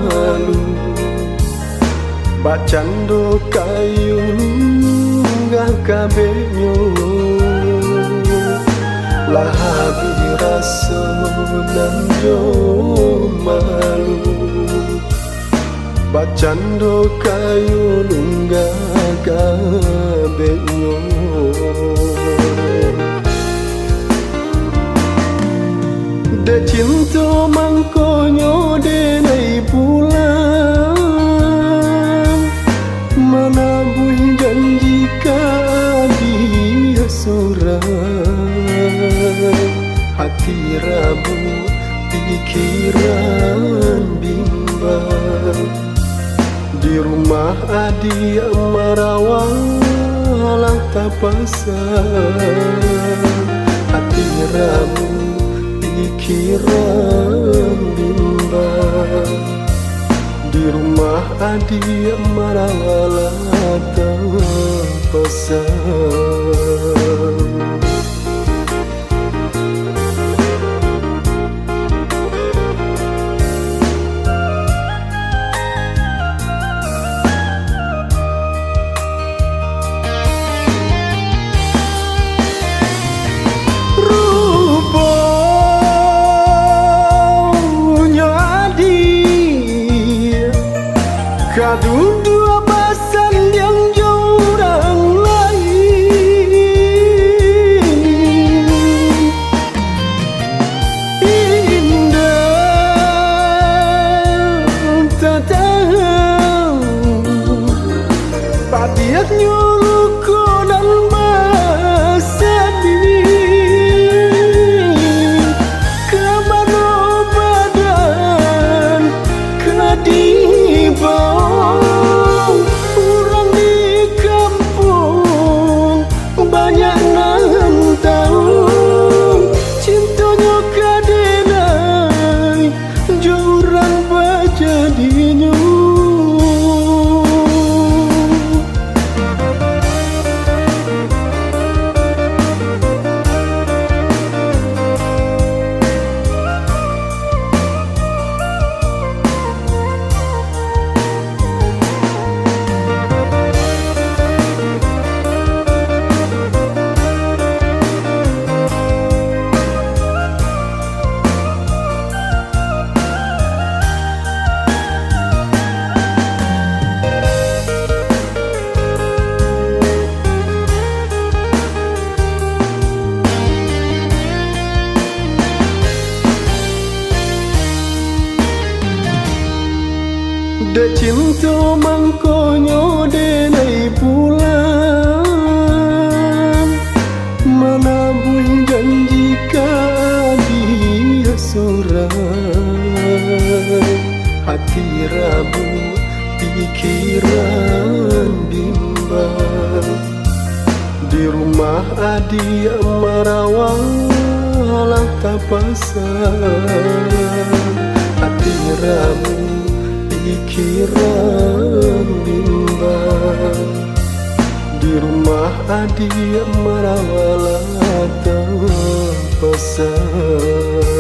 malu bacando kayu nunggah kabenyo lahabi rasa namjo malu bacando kayu nunggah kabenyo de cinta mangkonyo de nai pulang menabui janji dia seorang hati rabu pikiran bimbang di rumah adi amarawang tak pasang hati rabu pikiran bimbang di rumah adi marala tak pasang. Kadu dua pasan yang jauh orang lain indah tak tahu patiak nyuruhku dan bersedih kemana badan kena dibawa orang di kampung banyak nan tahu cintanya kadenai jauran bajadinya. De cinta mangkonyo de nai pulang menabui janji dia seorang hati rabu pikiran bimbang di rumah adi amarawang tak pasang hati rabu pikiran bimbang di rumah adi marawala tak pasang.